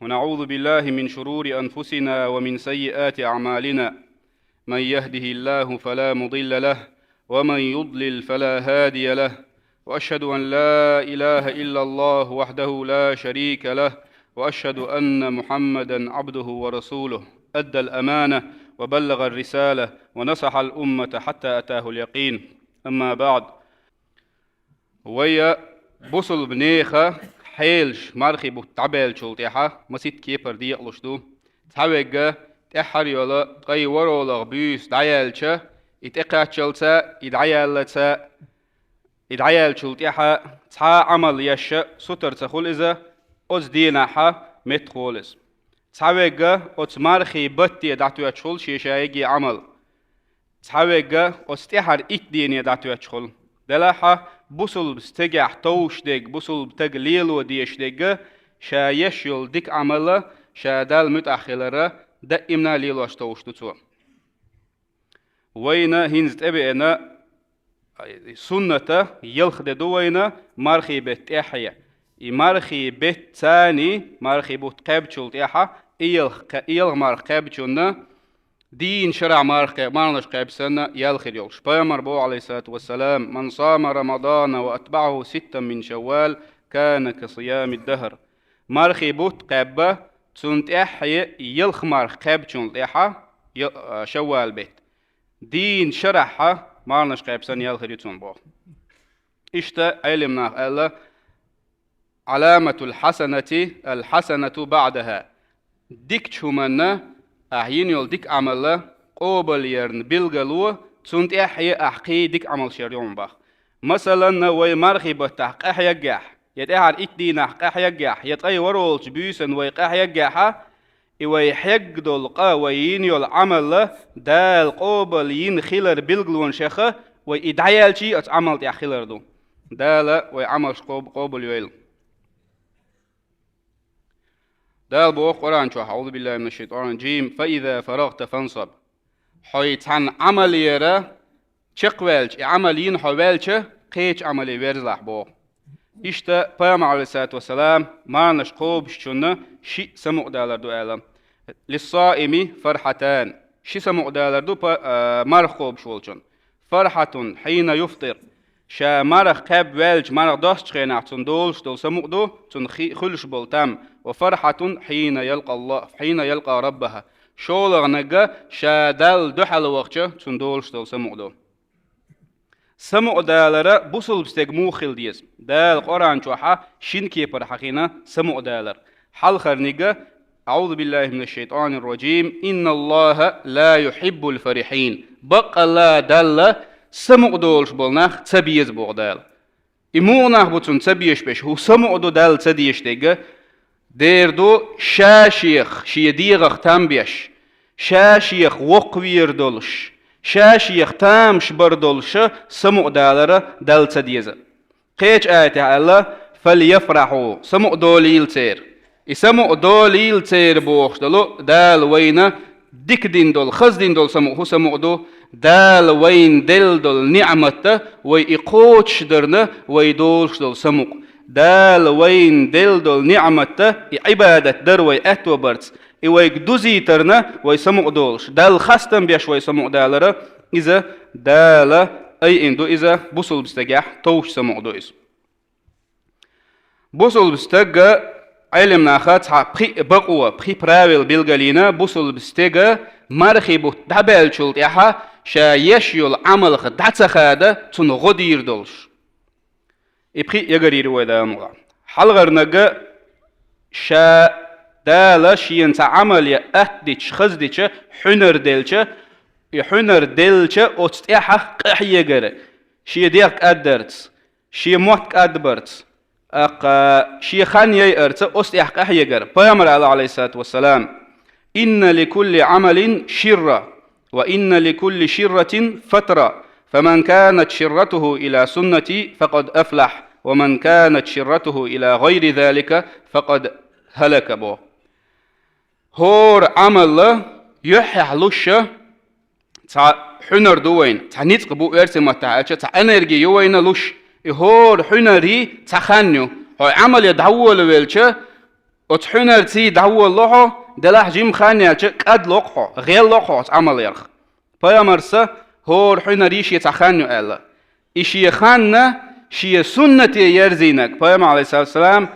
ونعوذ بالله من شرور أنفسنا ومن سيئات أعمالنا. من يهده الله فلا مضل له ومن يضلل فلا هادي له، وأشهد أن لا إله إلا الله وحده لا شريك له، وأشهد أن محمدا عبده ورسوله. أدى الأمانة وبلغ الرسالة ونصح الأمة حتى أتاه اليقين. أما بعد، ويا بوصل بنيخة حيلش مارخي بتعبال شلتيحة مسيت كيبر دي ألشدو تحويجة تحر يلا قي ورولا بيس دعيالشة يتقع شلتا يدعيالتا يدعيال شلتيحة تحا عمل يشة ستر تخول إذا أز ديناحة متخولز تحويجة أز مارخي بطي دعتو يتشول شيشايجي عمل تحويجة أز تحر إت ديني دعتو يتشول دلاحة بوصل بستجح توش ديك بوصل بتجليلو ديش ديك شا يشيل ديك عمله شا دال متأخلرة دائما ليلوش توش تتوى وينا هنزت أبينا سنة يلخد دوينا مارخي بيت إحيا مارخي بيت ثاني مارخي بوت قابتشول تيحا إيلغ مارخ قابتشولنا دين شرع مارنش قابسنا يالخير يولش بيامر بو عليه الصلاة والسلام: من صام رمضان وأتبعه 6 من شوال كان كصيام الدهر. مارخي بوت قابة تسنت إحيا يلخ مارخ قابتشون ليحا شوال بيت دين شرعها مارنش قابسنا يالخير يتسون بو. إشتا علمنا الله علامة الحسنة بعدها ديك شمنا أحيين يول ديك عمله قبل يرن بلغلو تسنت أحيا أحقي ديك عمل شريون باخ. مثلا وي مرخي بتحق أحيا جاح يتأهر إتدين أحق أحيا جاح يتأي ورولش بيسن ويق أحيا جاحا إوي حق دولقا ويين يول عمله دال قبل ين خيلر بلغلون شيخه وي إدعيالشي أتعمل تيا خيلر دو دال وي عملش قبل يويل دال بو قرآن شو أعوذ بالله من الشيطان الرجيم: فإذا فرغت فانصب. حيث عن عمل يرى شقوالش عملين حوالش قيش عملي ورزح بو. إشتا بيام عليه الصلاة والسلام ما نشقوب شنة شي سمع دالر دو أعلم للصائم فرحتان. شي سمع دالر دو مرخوب شولشن. فرحة حين يفطر شا مرخ قاب والج مرخ دوست خينا تون دولش دول سمع دو تون خلش بولتام. وفرحة حين يلقى الله حين يلقى ربها شولغ نجا شا دال دحل وقتش تون دولش دول سمع دو سمع دالر بوصل بستيق موخل ديز دال قرآن شوحا شين كيبر حقينا سمع دالر حلخر نجا أعوذ بالله من الشيطان الرجيم: إن الله لا يحب الفرحين. بق الله دال سمع دولش بولناخ تبيز بغدال إموناخ بوتون تبيش بش هو سمع دو دال تديش ديجا ديردو شاشيخ شيديغخ تامبيش شاشيخ وقوير دولش شاشيخ تامش بردولش سمع دالر دال تديزا قيش آية الله: فليفرحوا سمع دوليل تير سمع دوليل تير بوخش دلو دال وينا ديك دين دول خز دين دول سمع هو سمع دو دال وين دل دول نعمته ويقوتش درنا ويدولش دول سمع دال وين دل دول نعمته عبادة در وي اتوبرت وي دوزي ترنا وي سمع دولش دال خستم بيش وي سمع دالره إذا دال أي إندو إذا بوصل بستجاح توش سمع دو إذا بوصل بستجا علمنا خاطها بقوة براويل بيلغالينا بوصل بستجا مرخي بو دبل شلتيحا شا يشيل عمل خدعت خاده تون غدير دولش إبخي يجري رويدا مغا حلغر نجا شا دالا شين تعمل يا أهديش خزديش حنر دلش يحنر دلش أتستيحا قحي يجري شي ديك أدرت شي موت أدبرت شي خان يأرت أستيح قحي يجري بيامر عليه الصلاة والسلام: إن لكل عمل شرة وإن لكل شرة فترة فمن كانت شرته إلى سنتي فقد أفلح ومن كانت شرته إلى غير ذلك فقد هلك بو. هور عمل يحيح لشة تا حنر دوين تا نيتق بو ارتما تا انرجي يوين لش هور حنري تا خانيو هو عمل يدعول ويلش أتحنر تي دعوة الله دلح جيم خانيا قد لقحو غير لقحو عمل يرخ بيامرسا هور حنريش يتخانيو ألا إشي خاننا شي سنة يرزينك بيام عليه الصلاة والسلام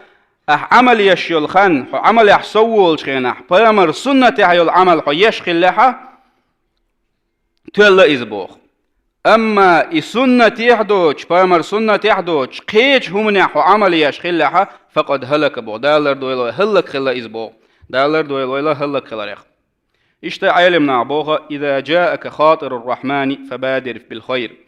عمل يشيل خان عمل يحسول شينح بيامر سنة يحيل عمل يشخل لها تلا إزبوخ أما سنة يحدوش بيامر سنة يحدوش قيش همنح عمل يشخل لها فقد هلك بو دالر دويلو هلك خلا إزبوخ دالر دويلو هلك خلا ريخ إشتا علمنا بوغا إذا جاءك خاطر الرحمن فبادر بالخير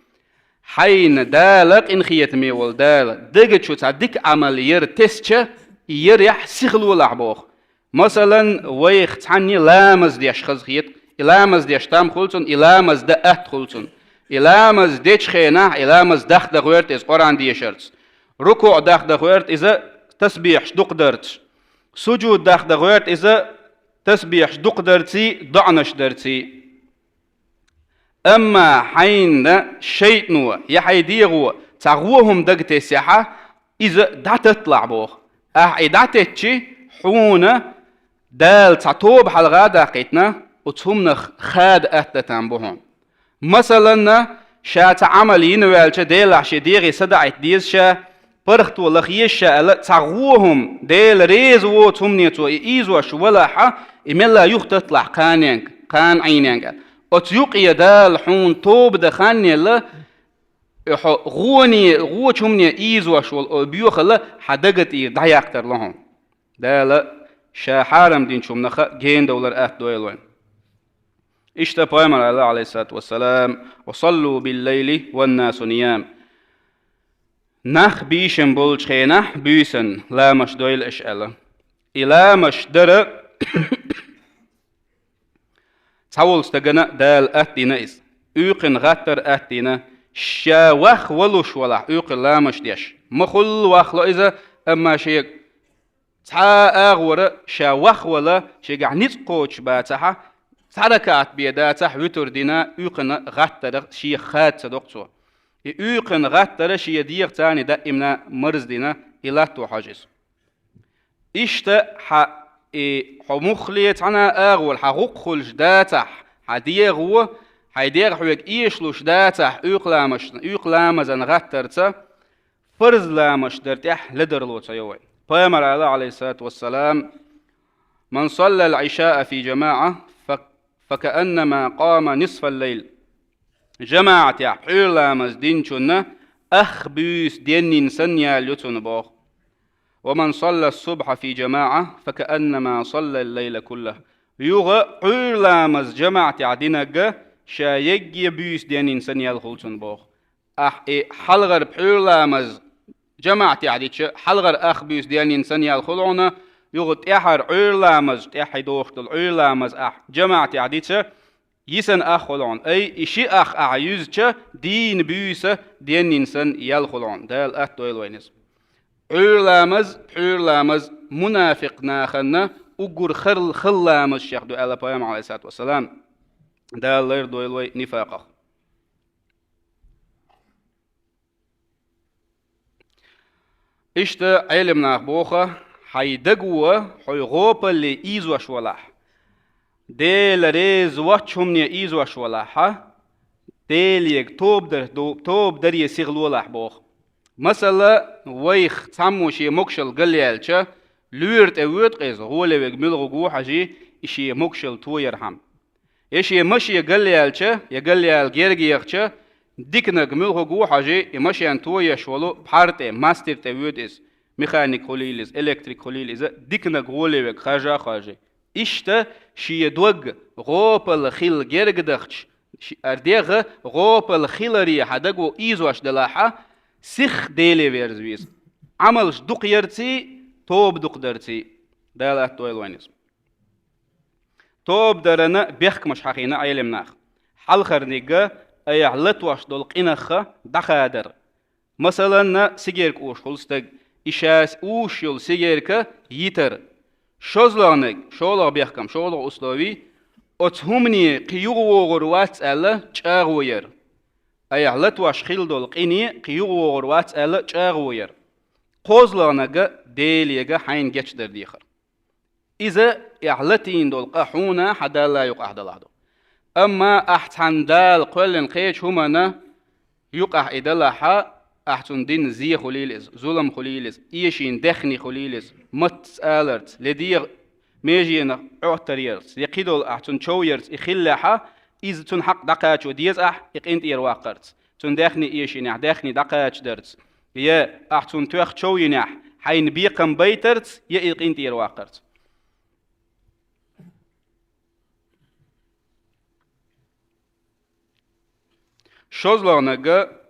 حين دالك إن خيت ميول دالك دقت شو تعديك عمل ير تسچه ير يح سيخلو لعبوغ مثلا ويخ تعني لامز ديش خزخيت إلامز ديش تام خلصن إلامز دأت خلصن إلامز ديش خيناه إلامز دخ دغويرت إز قرآن ديشرتس ركوع دخ دغويرت إذا تسبيح شدق درتش سجود دخ دغويرت إذا تسبيح شدق درتي ضعنش درتي أما حين شيطنوا يحيديغوا تغوهم دقتي سيحة إذا دعتت بوغ دعتتشي حونا دال تعطوب حلغا داقيتنا وتهمنا خاد أهتتان بوهم مثلا شات عملين والش ديل عشي ديغي صدعت ديزشا برختو لخيشا ألا تغوهم ديل ريزو تهمنيتو إيزو شولاحا إملا يختطلع قان عينينك أتيوق يدال حون توب دخاني لا غوني غوشمني إيزو شول بيوخ لا حدقت دعياكتر لهم دال شاحارم دين شمنخ جين دولار دويلوين اشتا بيامر الله عليه الصلاة والسلام وصلوا بالليل والناس نيام نخ بيشن بولش خينح بيسن لا مش دويل اشعلا إلا مش در تحول استغنى دال أهدينا إز يوقن غتر أهدينا شا وخ ولوش ولا يوقن لا مش ديش مخل وخ لا إذا أما شيء تا أغور شا وخ ولا شيء عنيت قوش باتها تركات بيداتها وتر دينا يوقن غتر شيء خات صدقته يوقن غتر شيء دير تاني دائما مرز دينا إلا توحجز إشتا حمخليت أنا أغول حقوق خلج داتح حديغو حيديغ حويك إيشلوش داتح يقلامز غترتا فرز لامش درتح لدرلو تيوي بيامر الله عليه الصلاة والسلام من صلى العشاء في جماعة فكأنما قام نصف الليل جماعة يحير لامز دينشنا أخبيس دين سنيا ليتون بوخ ومن صلى الصبح في جماعة فكأنما صلى الليل كله يوغا عيلامز جماعة عدينك شايق بيس دين إنسان يالخلصن بوخ حلغر بعيلامز جماعة عديتش حلغر أخ بيس دين إنسان يالخلعنا يوغا تيحر عيلامز تيحي دوختل عيلامز جماعة عديتش يسن أخلعن أي إشي أخ أعيزش دين بيس دين إنسان يالخلعن دال أهدويل وينس عيرلامز منافق ناخنا أقر خلامز شيخ دو ألا بيام عليه الصلاة والسلام دال لير دويلوي نفاقه إشتا علمنا بوخا حيدقوا حيغوب اللي إيزو شولاح ديل ريز واتشمني إيزو شولاحا ديل يك توب در يسيغلو لح بوخ مثلا ويخ تامو شي مكشل قليالچا لورت اوت قيز غولي ويك ملغو حاجي اشي مكشل تو يرحم اشي مشي قليالچا يقليال جيرغيخچا ديكنك ملغو حاجي مشي ان تو يشولو بارتي ماستر تيودس ميكانيك خليلز الكتريك خليلز ديكنك غولي ويك خاجي اشتا شي دوغ غوبل خيل جيرغدخش ارديغ غوبل خيلري حدغو ايزواش دلاحه سيخ ديلي ويرزويز عملش دق يرتي توب دق درتي دال أهدويل وينز توب درنا بيخك مش حقينا عيلمناخ حلخر نيجا أي علتواش دول قينخ دخادر مثلا سيجيرك اوش خلستق إشاس اوش يول سيجيرك يتر شوزلانك شولغ بيخكم شولغ أسلوي أتهمني قيوغور واتسأل چاغوير أي علتواش خيل دول قيني قيوغور واتسأل چاغوير قوزلانك ديليغا حين جيش در ديخر إذا إعلتين دول قحونا حدا لا يقع دلادو أما أحسن دال قولن قيش همنا يقع إدلها أحسن دين زي خليلز ظلم خليلز إيشين دخني خليلز مت آلرت لدير ميجين عطريرز يقيدول أحسن شويرز إخلها إذا تن حق دقاش وديز إقنت إرواقرت تن دخني إيشين دخني دقاش درت يا أحسن توخ شوين حين بيقم بيترت يا إقنت إرواقرت شوزلانجا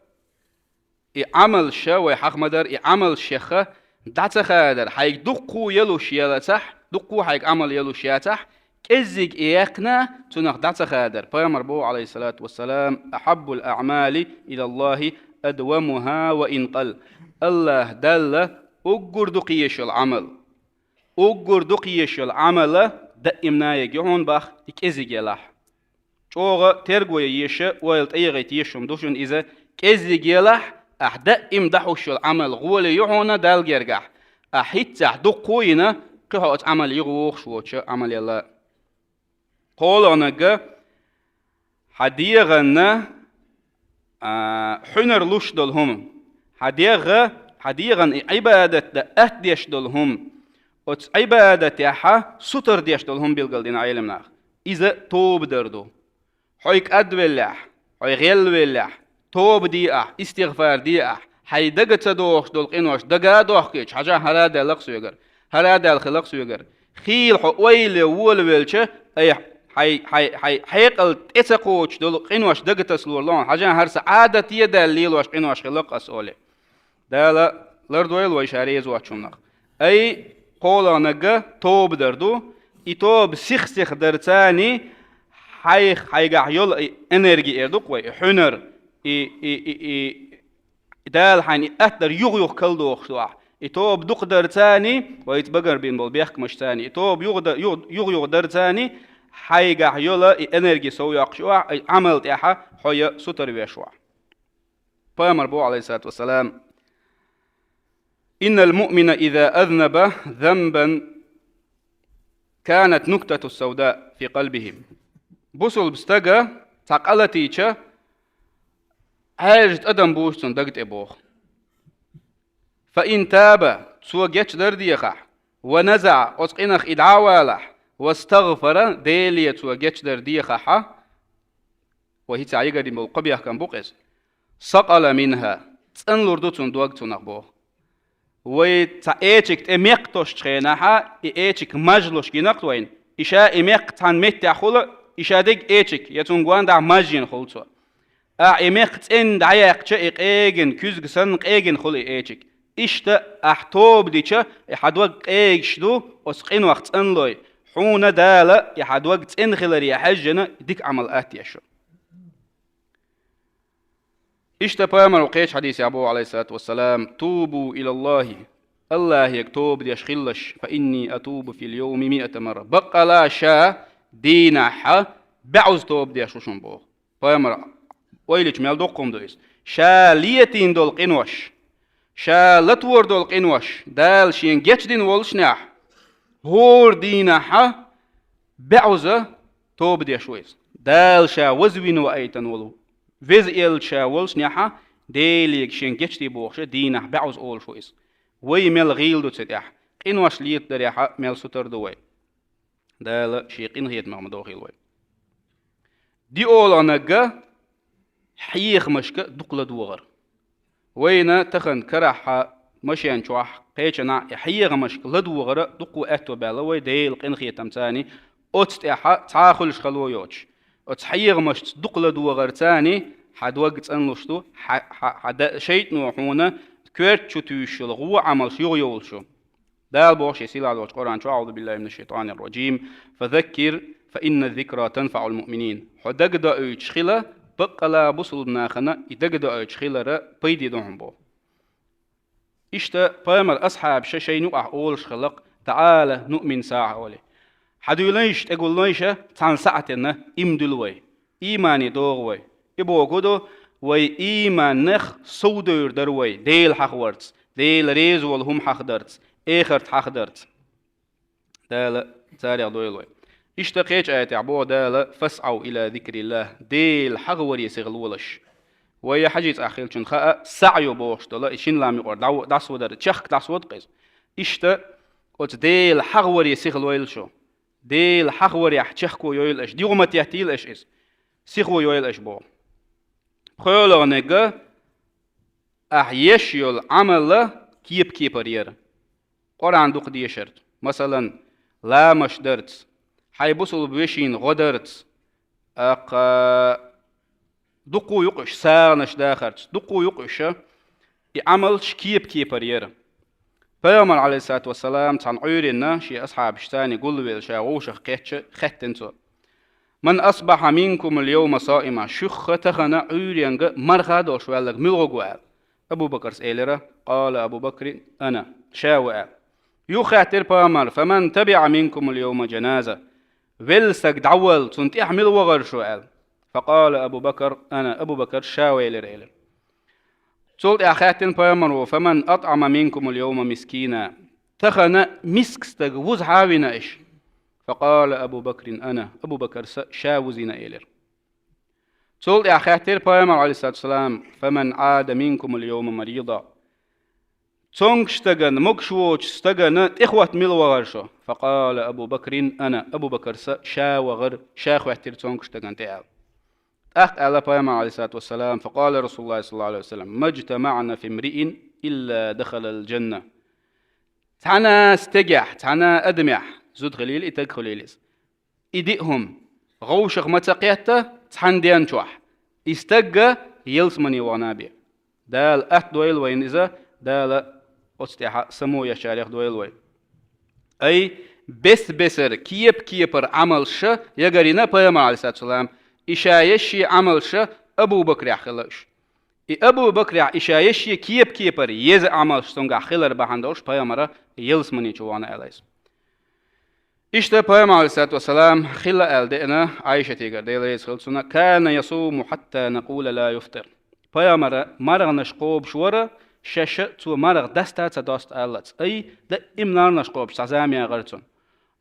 عمل شا وحق مدر عمل شيخة دعتخادر حيك دقو يلو شيالتح دقو حيك عمل يلو شياتح كزيك إيقنا تنخ دعتخادر بيامر بو عليه الصلاة والسلام أحب الأعمال إلى الله أدومها وإن قل الله دل أقر دقيش العمل أقر دقيش العمل دائمنا يجعون باخ إكزيك يلاح شوغا ترغوي يشا ويلت ايغيت يشم دوشن اذا كزي جيلح احدا امدحوش العمل غول يعونا دال جرجح احيت دقوينا قهوت عمل يغوخ شوچ عمل يلا قولونغا حديغنا حنر لوش دلهم حديغن عبادة اهديش دلهم وت عبادة يحا ستر ديش دلهم بالقلدين عيلمنا اذا توب دردو حيك أدولح حي غلولح توب ديأح استغفار ديأح حي دقت تدوخ دول قنوش دقا دوخ كيش حاجة هرادا لقصو يقر هرادا الخلقص يقر خيل حويل وولولش أي حي حيقل تسقوش دول قنوش دقت تسلور لون حاجة هرس عادة يدا الليلوش قنوش خلقص أولي دالا لردويل ويشاريز واتشمنق أي قولا نقا توب دردو توب سيخ درتاني حيقع يول انرجي اردوك وي حنر دال حين اثر يغ كلدوخ سوا توب دقدر تاني ويتبقر بين بول بيخك مش تاني توب يغ در تاني حيقع يول انرجي سو يقشوا عمل تاعها حي ستر بيشوا بامر بو عليه الصلاه والسلام ان المؤمن اذا اذنب ذنبا كانت نكته السوداء في قلبه بوصل بستجا تقلتيشا هاجت أدم بوشتن دقت إبوخ فإن تاب سوى جيتش درديخح ونزع أسقنخ إدعاوالح واستغفر ديلية سوى جيتش درديخح وهي تعيقا دي ملقبيخ كان بوقس سقل منها تسن لردوتن دوغتن أخبوخ ويتعيشك تميقتوش تخيناها إيشك مجلوش جيناقتوين إشاء إميقتان متعخول إشادك إيشك يتونغوان دع ماجين خلصوا إميقت إن دعيق شئق إيجن كوزق سنق إيجن خلي إيشك إشتا أحتوب ديشا يحدوق إيشدو وسقين وقت إنلوي حونا دالا يحدوق إن خلري يحجنا ديك عمل آتيشو إشتا بامر وقيش حديث أبو عليه الصلاة والسلام توبوا إلى الله الله يكتوب ديش خلش فإني أتوب في اليوم 100 مرة بقى لا شا دينها بعوز توب ديش وشن بوه بامر ويلش ميل دوقهم دويس شا ليتين دول قنوش شا لتور دول قنوش دال شين جيتش دين ولش ناح هور دينها بعوزة توب ديش ويس دال شا وزوين وأيتن ولو فيز إل شا ولش ناحا ديليك شين جيتش دي بوخش دينه بعوز أول شويس وي ميل غيل دو تتاح قنوش ليت دريحا ميل ستر دوي دال شي قنهيت مغمدو غيل وي دي أول أنقا حيخ مشك دقل دوغر وينا تخن كراحة مشيان شواح قيشنا حيخ مشك لدوغر دقو أتو بالوي ديل قنخي تمتاني أتتاحا تاخلش خلو يوش أتحيخ مشك دقل دوغر تاني حد وقت أنلشتو حد شيط نوحونا كويرت شو تيشل غو عمل شو يولشو دال بوش يسيل على القرآن شو أعوذ بالله من الشيطان الرجيم فذكر فإن الذكرى تنفع المؤمنين حدق دا يتشخلا بقلا بوصل ناخنا يدقدو أجخيلرا بيدي دوهم بو إشتا بامر أصحاب شاشي نوع أولش خلق تعالى نؤمن ساعة أولي حدو ليش تقول ليش تان ساعتنا إمدلوي إيماني دوغوي إبو قدو وي إيمان نخ سودور دروي ديل حق ورتس ديل ريز والهم حق درتس إخرت حق درتس دال تاريخ دويلوي اشتقيت آيات عبو دال فاسعوا إلى ذكر الله ديل حغور يسغلولش ويا حاجة أخيل شن خاء سعيو بوش دلا إشين لام يقول دعسو در تشخ دعسو قيس إشتا قلت ديل حغور يسغلويل شو ديل حغور يحتشخكو يويل إش ديغو ما تيحتيل إش إس سيخو يويل إش بو خيولو نيجا أحيش يول عمل كيب كيبرير قرآن دوق دي شرط مثلا لا مش درت حيبصل بوشين غدرت دقو يقش سارنش داخرت دقو يقش عمل كيب كيبرير فيامر عليه الصلاة والسلام تان عيرنا شي أصحاب شتاني قلوا شاوش ختنتو من أصبح منكم اليوم صائما شخ تخنا عيرينغ مرخاد وشوالك ملغوال أبو بكر سئلرة قال أبو بكر أنا شاوال يخاتر بامر فمن تبع منكم اليوم جنازة ولسك دعول تنت احمل وغر شوال فقال أبو بكر أنا أبو بكر شاوال ريل تولت أخاتن بامر فمن أطعم منكم اليوم مسكينا تخنا مسكستك وزحاونا إيش فقال أبو بكر أنا أبو بكر شاوزنا إيلر تولت أخاتر بامر عليه الصلاة والسلام فمن عاد منكم اليوم مريضا تونغشتغن مكشوش استغن إخوة ملوغرشو فقال أبو بكر أنا أبو بكر شاوغر شاخ وحتر تونغشتغن تعال أخت على بيامر عليه الصلاة والسلام فقال رسول الله صلى الله عليه وسلم ما اجتمعنا في امرئ إلا دخل الجنة تانا استجح تانا أدمح زود غليل إتدخل إليس إدئهم غوشغ متقيته تحن ديان شوح استجى يلسمني ونابي دال أخت دويل وين إذا دال أستحى سمو يشاريخ دويلوي أي بسر كيبر عمل شا يقرينا بيامر عليه الصلاة والسلام إشايشي عمل شا أبو بكر يحخلش أبو بكر إشايشي كيبر يز عمل شتونغ خلر بحندوش بيامر يلسمني جوانا أليس إشتا بيامر عليه الصلاة والسلام خلا ألدئنا عائشة تيغر ديليس خلصنا كان يصوم حتى نقول لا يفطر بيامر مرغ نشقوب شورا شاشة تو مرغ دستا تداست ألت أي دا إمنار نشقوب سعزامي أغرتون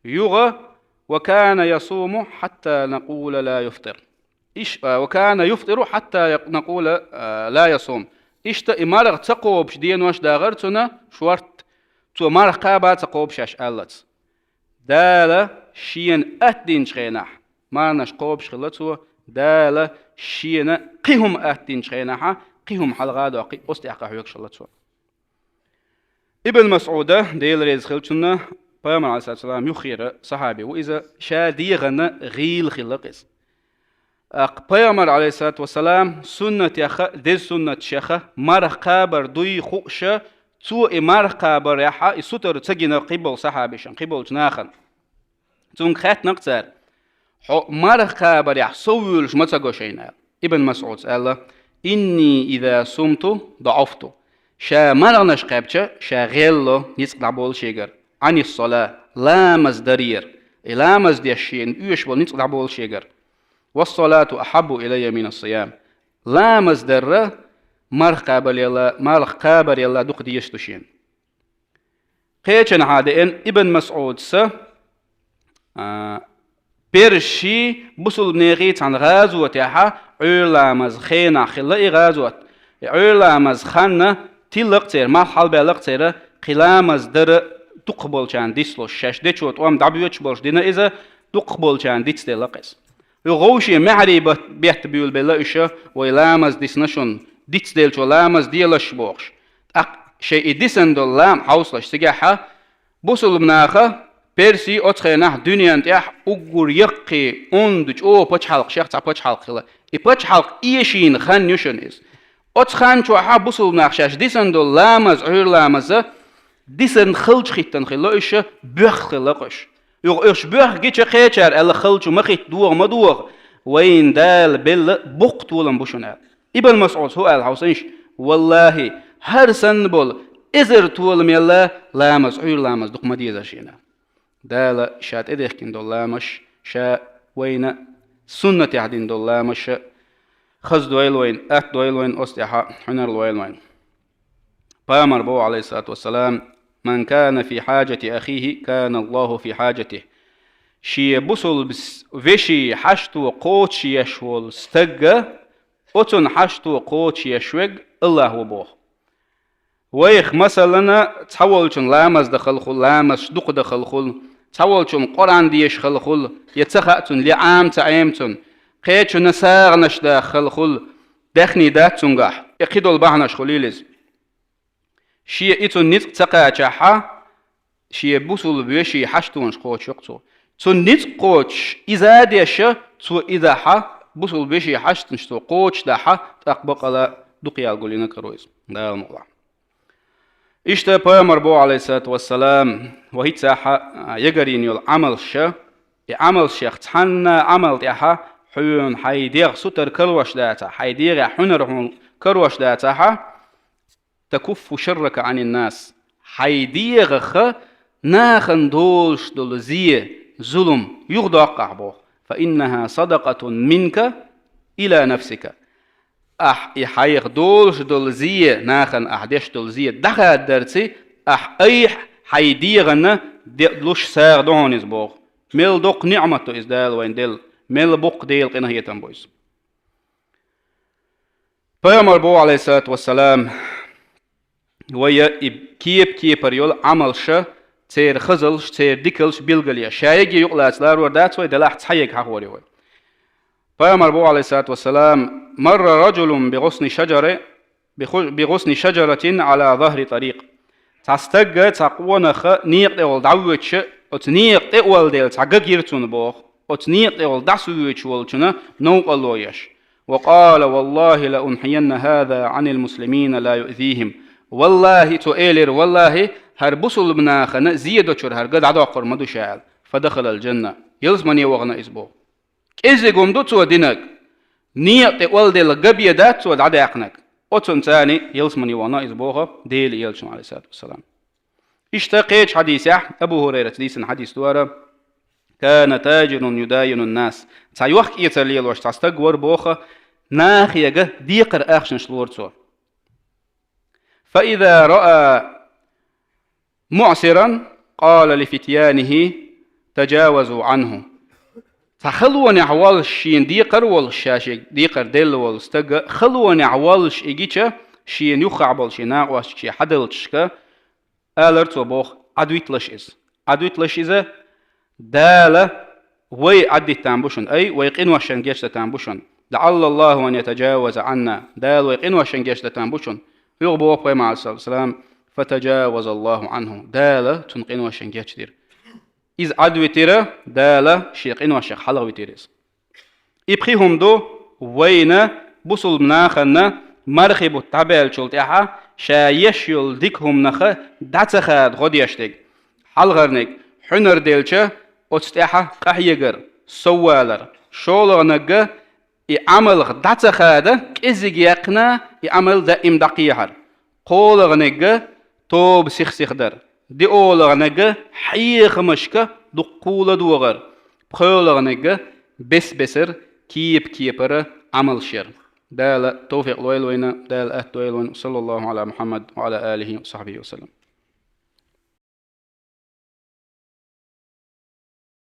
يغى وكان يصوم حتى نقول لا يفطر وكان يفطر حتى نقول لا يصوم إشتا إمارغ تقوب شدين واش دا غرتنا شورت تو مرغ قابا تقوب شاش ألت دالا شين أتدين شغيناح ما نشقوب شغلتو دالا شين قيهم أتدين شغيناحا قيهم حلقات وقي أستحق حيوك شلتوا ابن مسعود ديل ريز خلتنا بيامر عليه الصلاة والسلام يخير صحابي وإذا شاديغنا غيل خلقس بيامر عليه الصلاة والسلام سنة يخ دي سنة شيخة مرخ قابر دوي خوشة تو مرخ قابر يحا يسوتر تجينا قبل صحابي شان قبل جناخن تون خات نقتر مرخ قابر يح سويلش متسقوشين ابن مسعود قال إني إذا صمت ضعفت شا مرغنش قابشة شا غيلو نسقع بول شيغر عن الصلاة لا مزدرير لا مزديشين يشبه نسقع بول شيغر والصلاة أحب إلي من الصيام لا مزدر مرغ قابر يلا دوق ديشتشين قيتشن عادئن ابن مسعود بيرشي بصل نيغيت عن غازوة يحا علامز خينا خلا غازوة علامز خانة تلقتير ما حال بلقتير قلامز در تقبل كان ديسلو شاش ديشوت وام دبيوتش بولش دينا إذا تقبل كان ديتس دلقس يغوشي معري بيت بيول بلايشة ويلامز ديسنشون ديتس ديلش ولامز ديلش بوش شيء ديسن دولام حوصلش سجاحة بصل مناخه بيرسي أتخينه دنيا انتيح أقول يقي أندج أو بتش حلق شيخ تا بتش حلق خلا بتش حلق إيشين خان يشون إز أتخان شو حاب بصل ناخشاش ديسن دول لامز عير لامزة ديسن خلج خيتن خلا إيش بخ خلاقش إيش بخ جيتش خيتشر ألا خلج ومخيت دوغ ما دوغ وين دال بل بقت ولم بشون ابن مسعود هو الحوسينش والله هر سن بول إزر تولم يلا لامز عير لامز دق مديزة شينا دالا شات إديخكين دولامش شا وين سنة يحدين دولامش خز دويل وين دويل وين أستيحا حنر دويل وين بيامر بو عليه الصلاة والسلام من كان في حاجة أخيه كان الله في حاجته. شي بوصل بس وشي حشتو قوتش يشول استجا أتن حشتو قوتش يشوج الله وبوه. ويخ مثلا تحولشن لامز دخل خل لامز دق دخل خل تحولشن قرآن ديش خل خل يتخاتن لعام تعيمتن قيتش نساغ نش داخل خل دخني داتن قح يقيدوا البحنش خليلز شي إتن نتق تقاچحا شي بوصل بيشي حشتونش قوتش يقصو تون نتق قوتش إذا ديش تو إذا حا بوصل بيشي حشتنش تو قوتش داحا تقبق على دقيال قولينا كرويز دا الموضوع. إشتا بيامر بو عليه الصلاة والسلام وهي تاحا يقرين يول عمل شا عمل شيخ تحنا عمل تاحا حيون حيديغ ستر كروش داتا حيديغ حنر كروش داتا تكف شرك عن الناس حيديغ خ ناخن دولش دول زي ظلم يغدق بو فإنها صدقة منك إلى نفسك حيخ دولش دول زي ناخن أحدش دول زي دخل درسي أي حيديغن دلوش ساغ دونيز بوغ ميل دوق نعمتو إز دال وين دل ميل بوق ديل قنا هي تنبويز. بيامر بو عليه الصلاة والسلام ويا كيب ريول عمل شا تير خزلش تير ديكلش بيلغليا شايجي يقلات لار وردات وي دلاح تحيق حقوري وي. بيامر بو عليه الصلاة والسلام مر رجل بغصن شجرة على ظهر طريق تستجى تقونخ نيق دول دعوتش وتنيق دول ديل تقجيرتون بوخ وتنيق دول دعسويتش والتنا نوق اللويش وقال والله لأنحين هذا عن المسلمين لا يؤذيهم والله تؤيلر والله هربسل بناخنا زيدوشر هرقد عدوقر مدو شعال فدخل الجنة يلزمني وغنا إزبو إذا قمدو تو دينك نيق دول ديل قبية دات تو عداقنك أتون تاني يلزمني وغنا إزبوها ديل يلشن عليه الصلاة والسلام. اشتقيت حديث أبو هريرة ديسن حديث دوارا كان تاجر يداين الناس تايوخ إيتاليل واش تستقور بوخا ناخيقه ديقر أخشن شلورتو فإذا رأى معسرا قال لفتيانه تجاوزوا عنه تخلوني عوالش شين ديقر والشاشي ديقر ديل والستق خلوني عوالش إيجيشا شين يخعبل شينا واش شي حدلشكا ألرتو بوخ عدويتلش إذا دالة وي عدي تنبوشن أي ويقين وشن جيش تنبوشن لعل الله أن يتجاوز عنا دال ويقين وشن جيش تنبوشن يغبو بوي مع السلام فتجاوز الله عنه دالة تنقين وشن جيش دير إذ عدوي تيرا دالة شيقين وشن حلغوي تيريس إبخيهم دو وينا بوصل مناخنا مرخب التابل شلتها شايش يلدكهم نخ داتخاد غد يشتك حلغرنك حنر ديلشا أتستيحة قحيقر سوالر شولغنق يعمل داتخاد كيزيق يقنا يعمل دائم دقيحر قولغنق توب سيخ در دي أولغنق حيخ مشك دقول دوغر بخولغنق بسر كيبر عمل شر دال توفيق لويلوين دال أهد لويلوين صلى الله على محمد وعلى آله وصحبه وسلم.